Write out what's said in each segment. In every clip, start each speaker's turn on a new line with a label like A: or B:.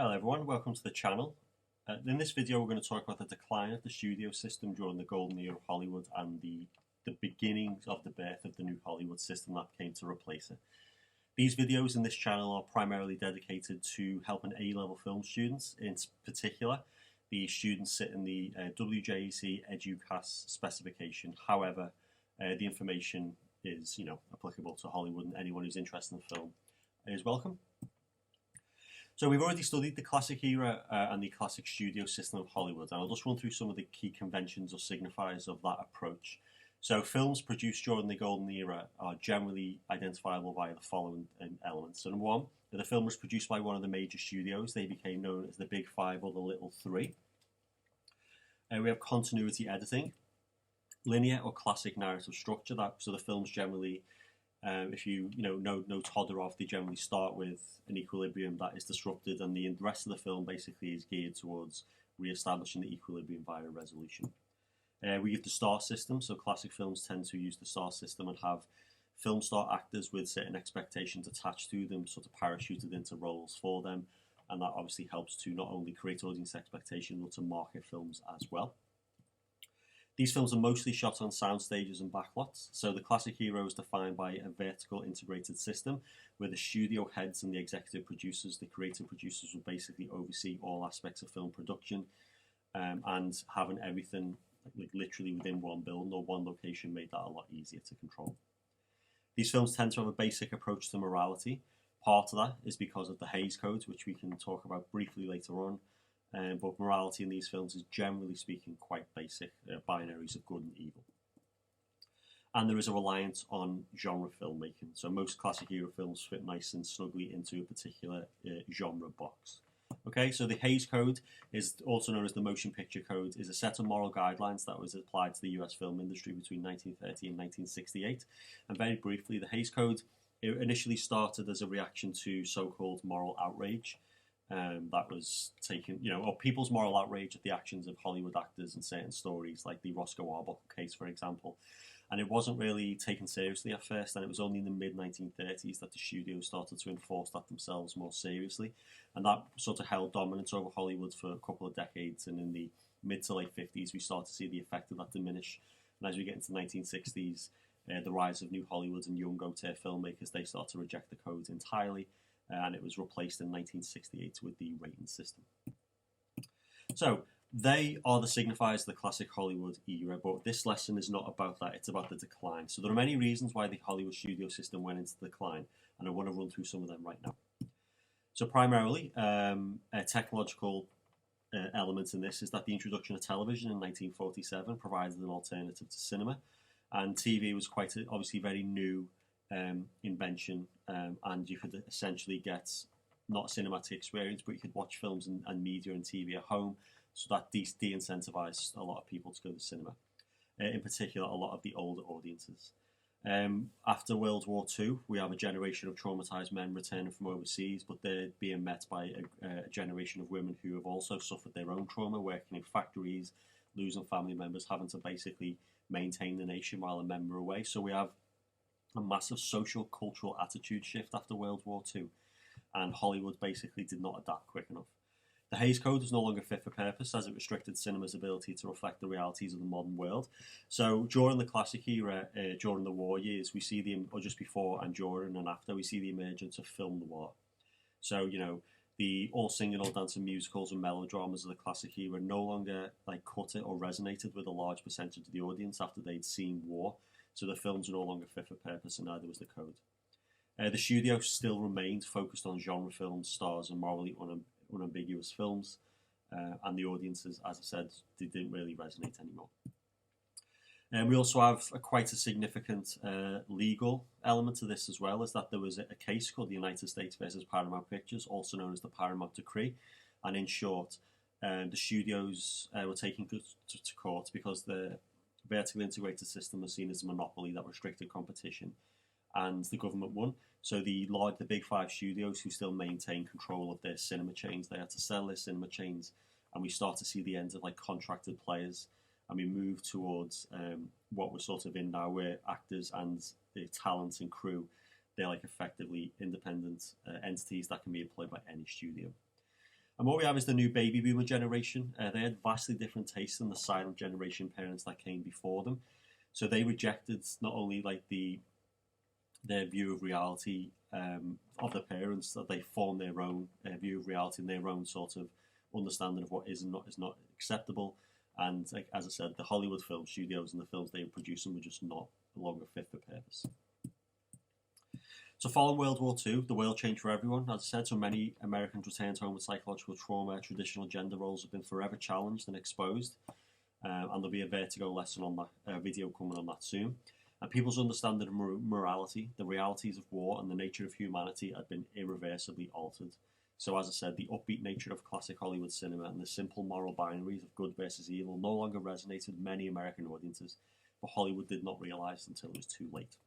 A: Hello everyone, welcome to the channel. In this video we're going to talk about the decline of the studio system during the golden era of Hollywood and the beginnings of the birth of the new Hollywood system that came to replace it. These videos in this channel are primarily dedicated to helping A-level film students, in particular the students sit in the WJEC EDUQAS specification. However, the information is applicable to Hollywood, and anyone who's interested in film is welcome. So we've already studied the classic era and the classic studio system of Hollywood, and I'll just run through some of the key conventions or signifiers of that approach. So films produced during the golden era are generally identifiable by the following elements. So number one, if the film was produced by one of the major studios, they became known as the Big Five or the Little Three. We have continuity editing, linear or classic narrative structure. So the films generally, if you know Todorov, they generally start with an equilibrium that is disrupted, and the rest of the film basically is geared towards re-establishing the equilibrium via resolution. We use the star system, so classic films tend to use the star system and have film star actors with certain expectations attached to them, sort of parachuted into roles for them, and that obviously helps to not only create audience expectation but to market films as well. These films are mostly shot on sound stages and backlots, so the classic era is defined by a vertical integrated system where the studio heads and the executive producers, the creative producers, will basically oversee all aspects of film production, and having everything literally within one building or one location made that a lot easier to control. These films tend to have a basic approach to morality. Part of that is because of the Hays Code, which we can talk about briefly later on. But morality in these films is generally speaking quite basic, binaries of good and evil. And there is a reliance on genre filmmaking. So most classic era films fit nice and snugly into a particular genre box. Okay, so the Hays Code, is also known as the Motion Picture Code, is a set of moral guidelines that was applied to the US film industry between 1930 and 1968. And very briefly, the Hays Code initially started as a reaction to so-called moral outrage. That was taken, or people's moral outrage at the actions of Hollywood actors in certain stories, like the Roscoe Arbuckle case, for example. And it wasn't really taken seriously at first, and it was only in the mid-1930s that the studios started to enforce that themselves more seriously. And that sort of held dominance over Hollywood for a couple of decades, and in the mid to late 50s, we start to see the effect of that diminish. And as we get into the 1960s, the rise of New Hollywood and young auteur filmmakers, they start to reject the code entirely. And it was replaced in 1968 with the rating system. So they are the signifiers of the classic Hollywood era, but this lesson is not about that, it's about the decline. So there are many reasons why the Hollywood studio system went into decline, and I want to run through some of them right now. So primarily, a technological element in this is that the introduction of television in 1947 provided an alternative to cinema, and TV was quite obviously very new invention, and you could essentially get not a cinematic experience, but you could watch films and media and TV at home, so that de-incentivized a lot of people to go to cinema, in particular a lot of the older audiences. After World War II, we have a generation of traumatized men returning from overseas, but they're being met by a generation of women who have also suffered their own trauma, working in factories, losing family members, having to basically maintain the nation while the men were away. So we have a massive social cultural attitude shift after World War II, and Hollywood basically did not adapt quick enough. The Hays Code was no longer fit for purpose, as it restricted cinema's ability to reflect the realities of the modern world. So during the classic era, during the war years, we see or just before and during and after, we see the emergence of film noir. So the all singing, all dancing musicals and melodramas of the classic era no longer cut it or resonated with a large percentage of the audience after they'd seen war. So the films are no longer fit for purpose, and neither was the code. The studio still remained focused on genre films, stars, and morally unambiguous films, and the audiences, as I said, they didn't really resonate anymore. And we also have quite a significant legal element to this as well, is that there was a case called the United States versus Paramount Pictures, also known as the Paramount Decree, and in short, the studios were taken to court because the vertically integrated system was seen as a monopoly that restricted competition, and the government won. So the big five studios who still maintain control of their cinema chains, they had to sell their cinema chains, and we start to see the end of contracted players, and we move towards what we're sort of in now, where actors and the talent and crew, they're effectively independent entities that can be employed by any studio. And what we have is the new baby boomer generation. They had vastly different tastes than the silent generation parents that came before them. So they rejected not only like their view of reality of their parents, that they formed their own view of reality and their own sort of understanding of what is and is not acceptable. And like, as I said, the Hollywood film studios and the films they were producing were just no longer fit for purpose. So following World War II, the world changed for everyone. As I said, so many Americans returned home with psychological trauma. Traditional gender roles have been forever challenged and exposed. And there'll be a Vertigo lesson on that, video coming on that soon. And people's understanding of morality, the realities of war, and the nature of humanity had been irreversibly altered. So as I said, the upbeat nature of classic Hollywood cinema and the simple moral binaries of good versus evil no longer resonated with many American audiences, but Hollywood did not realise until it was too late.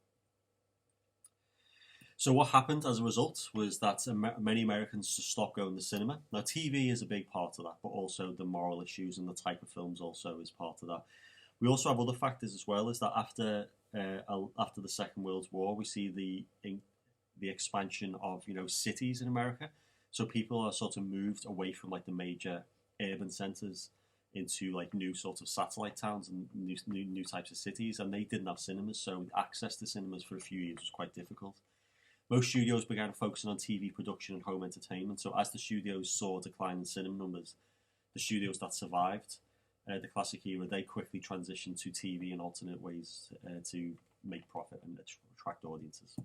A: So what happened as a result was that many Americans just stopped going to cinema. Now TV is a big part of that, but also the moral issues and the type of films also is part of that. We also have other factors as well, is that after the Second World War, we see the expansion of cities in America. So people are sort of moved away from like the major urban centres into like new sort of satellite towns and new types of cities, and they didn't have cinemas, so access to cinemas for a few years was quite difficult. Most studios began focusing on TV production and home entertainment. So as the studios saw a decline in cinema numbers, the studios that survived the classic era, they quickly transitioned to TV and alternate ways to make profit and attract audiences.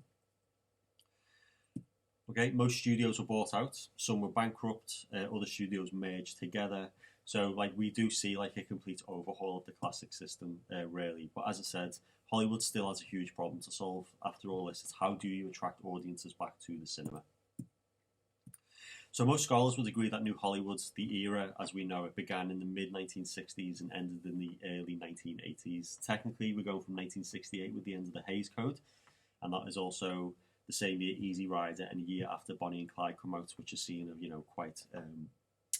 A: Okay, most studios were bought out. Some were bankrupt. Other studios merged together. So, like, we do see like a complete overhaul of the classic system, really. But as I said, Hollywood still has a huge problem to solve. After all this, it's how do you attract audiences back to the cinema? So most scholars would agree that New Hollywood, the era as we know it, began in the mid-1960s and ended in the early 1980s. Technically, we're going from 1968 with the end of the Hays Code, and that is also the same year Easy Rider and a year after Bonnie and Clyde come out, which is seen of quite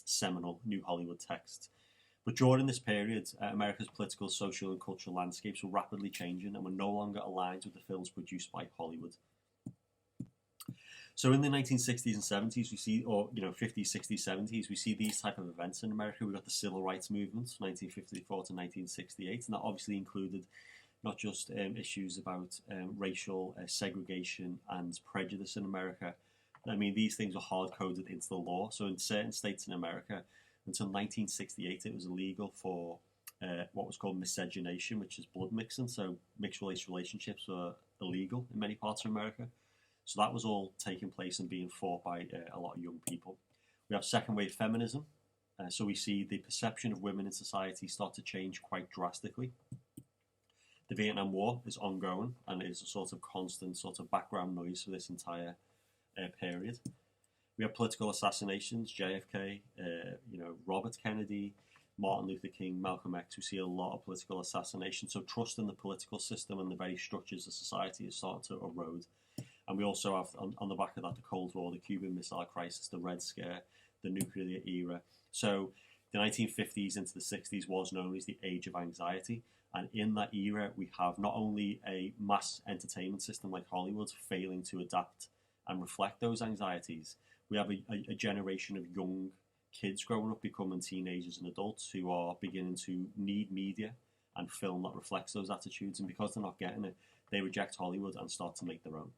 A: seminal New Hollywood text. But during this period, America's political, social, and cultural landscapes were rapidly changing and were no longer aligned with the films produced by Hollywood. So in the 1960s and 70s, we see, or 50s, 60s, 70s, we see these type of events in America. We got the Civil Rights Movement, 1954 to 1968, and that obviously included not just issues about racial segregation and prejudice in America. I mean, these things were hard-coded into the law. So in certain states in America, until 1968, it was illegal for what was called miscegenation, which is blood mixing. So mixed-race relationships were illegal in many parts of America. So that was all taking place and being fought by a lot of young people. We have second-wave feminism. So we see the perception of women in society start to change quite drastically. The Vietnam War is ongoing and is a sort of constant sort of background noise for this entire period. We have political assassinations, JFK, Robert Kennedy, Martin Luther King, Malcolm X. We see a lot of political assassination. So trust in the political system and the very structures of society is starting to erode. And we also have, on the back of that, the Cold War, the Cuban Missile Crisis, the Red Scare, the nuclear era. So the 1950s into the 60s was known as the Age of Anxiety. And in that era, we have not only a mass entertainment system like Hollywood failing to adapt and reflect those anxieties, we have a generation of young kids growing up, becoming teenagers and adults who are beginning to need media and film that reflects those attitudes. And because they're not getting it, they reject Hollywood and start to make their own.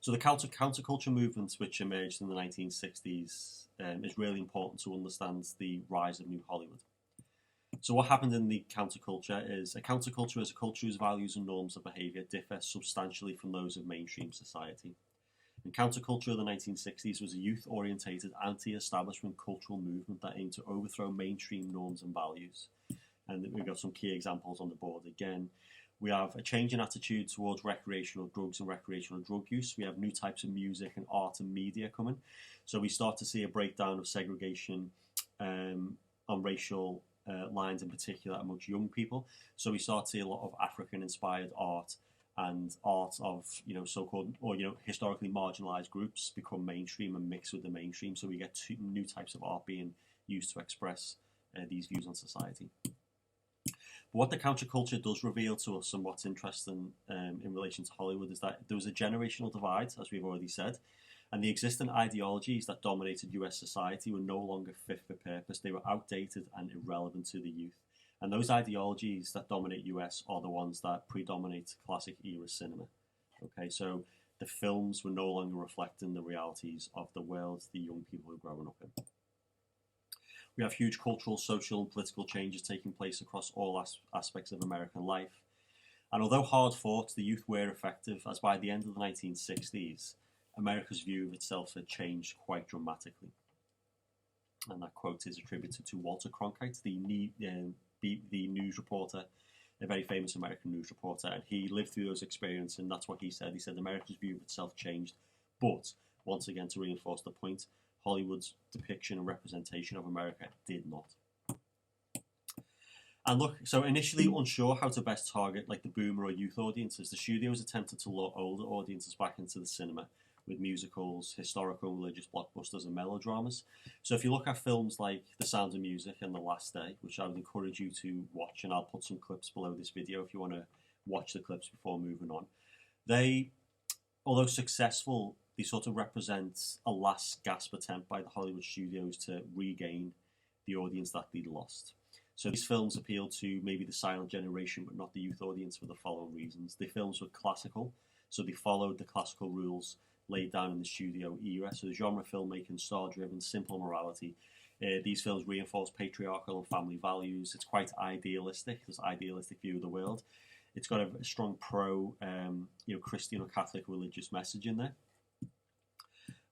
A: So the counterculture movement, which emerged in the 1960s, is really important to understand the rise of New Hollywood. So what happened in the counterculture is a culture whose values and norms of behaviour differ substantially from those of mainstream society. And counterculture of the 1960s was a youth-orientated, anti-establishment cultural movement that aimed to overthrow mainstream norms and values. And we've got some key examples on the board again. We have a change in attitude towards recreational drugs and recreational drug use. We have new types of music and art and media coming. So we start to see a breakdown of segregation on racial lines in particular amongst young people. So we start to see a lot of African-inspired art and art of so-called or historically marginalized groups become mainstream and mix with the mainstream. So we get two new types of art being used to express these views on society. But what the counterculture does reveal to us, and what's interesting in relation to Hollywood, is that there was a generational divide, as we've already said, And the existing ideologies that dominated US society were no longer fit for purpose. They were outdated and irrelevant to the youth. And those ideologies that dominate US are the ones that predominate classic era cinema. Okay, so the films were no longer reflecting the realities of the world the young people were growing up in. We have huge cultural, social, and political changes taking place across all aspects of American life. And although hard fought, the youth were effective, as by the end of the 1960s, America's view of itself had changed quite dramatically. And that quote is attributed to Walter Cronkite, the news reporter, a very famous American news reporter, and he lived through those experiences, and that's what he said. He said America's view of itself changed, but, once again, to reinforce the point, Hollywood's depiction and representation of America did not. And look, so initially unsure how to best target like the boomer or youth audiences, the studios attempted to lure older audiences back into the cinema with musicals, historical and religious blockbusters, and melodramas. So if you look at films like The Sound of Music and The Last Day, which I would encourage you to watch, and I'll put some clips below this video if you want to watch the clips before moving on, they, although successful, they sort of represent a last gasp attempt by the Hollywood studios to regain the audience that they'd lost. So these films appealed to maybe the silent generation, but not the youth audience for the following reasons. The films were classical, so they followed the classical rules laid down in the studio era. So the genre filmmaking, star-driven, simple morality. These films reinforce patriarchal and family values. It's quite idealistic, this idealistic view of the world. It's got a strong Christian or Catholic religious message in there.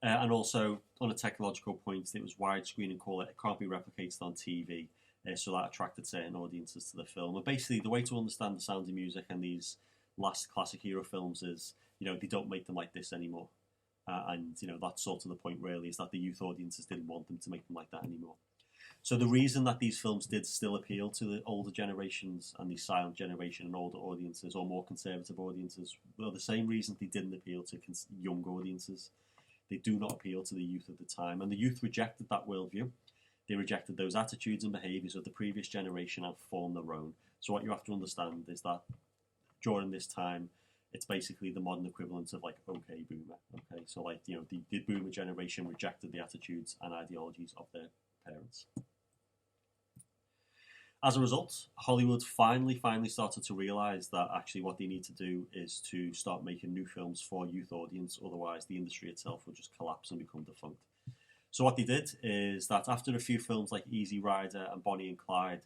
A: And also, on a technological point, it was widescreen and it can't be replicated on TV. So that attracted certain audiences to the film. And basically, the way to understand The Sound of Music and these last classic hero films is, they don't make them like this anymore. And that's sort of the point, really, is that the youth audiences didn't want them to make them like that anymore. So the reason that these films did still appeal to the older generations and the silent generation and older audiences, or more conservative audiences, were the same reason they didn't appeal to young audiences. They do not appeal to the youth of the time. And the youth rejected that worldview. They rejected those attitudes and behaviours of the previous generation and formed their own. So what you have to understand is that during this time, it's basically the modern equivalent of like OK Boomer. Okay, so like the Boomer generation rejected the attitudes and ideologies of their parents. As a result, Hollywood finally started to realise that actually what they need to do is to start making new films for a youth audience. Otherwise, the industry itself will just collapse and become defunct. So what they did is that after a few films like Easy Rider and Bonnie and Clyde,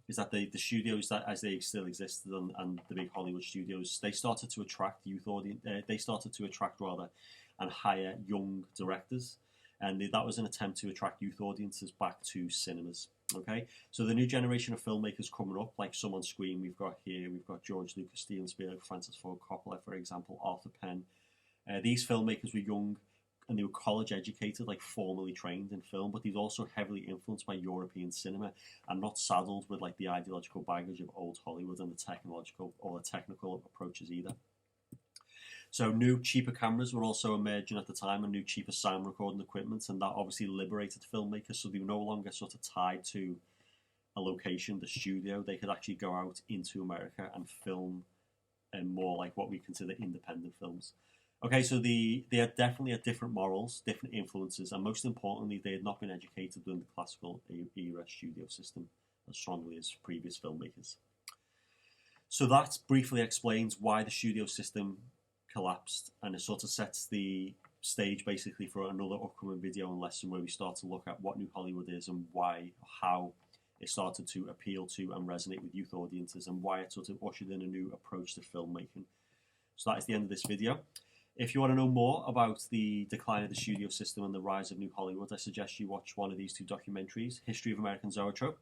A: is that the studios that as they still existed and the big Hollywood studios, they started to attract youth audience. They started to attract and hire young directors, and that was an attempt to attract youth audiences back to cinemas. Okay, so the new generation of filmmakers coming up, like some on screen, we've got George Lucas, Steven Spielberg, Francis Ford Coppola, for example, Arthur Penn. These filmmakers were young, and they were college educated, like formally trained in film, but they're also heavily influenced by European cinema and not saddled with like the ideological baggage of old Hollywood and the technical approaches either. So new, cheaper cameras were also emerging at the time, and new, cheaper sound recording equipment, and that obviously liberated filmmakers, so they were no longer sort of tied to a location, the studio. They could actually go out into America and film more like what we consider independent films. Okay, so they had definitely had different morals, different influences, and most importantly, they had not been educated within the classical era studio system as strongly as previous filmmakers. So that briefly explains why the studio system collapsed, and it sort of sets the stage basically for another upcoming video and lesson where we start to look at what New Hollywood is and how it started to appeal to and resonate with youth audiences, and why it sort of ushered in a new approach to filmmaking. So that is the end of this video. If you want to know more about the decline of the studio system and the rise of New Hollywood, I suggest you watch one of these two documentaries, History of American Zoetrope.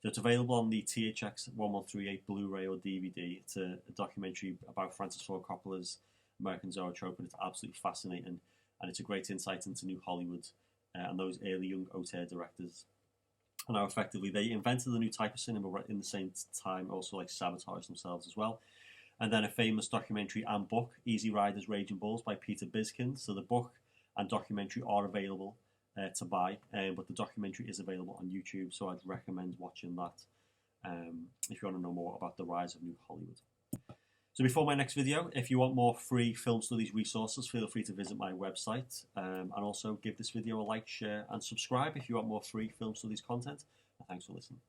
A: So it's available on the THX 1138 Blu-ray or DVD. It's a documentary about Francis Ford Coppola's American Zoetrope, and it's absolutely fascinating, and it's a great insight into New Hollywood and those early young auteur directors, and how effectively they invented a new type of cinema in the same time, also like sabotaged themselves as well. And then a famous documentary and book, Easy Riders, Raging Bulls by Peter Biskind. So the book and documentary are available to buy, but the documentary is available on YouTube, so I'd recommend watching that if you want to know more about the rise of New Hollywood. So before my next video, if you want more free film studies resources, feel free to visit my website, and also give this video a like, share and subscribe if you want more free film studies content. Thanks for listening.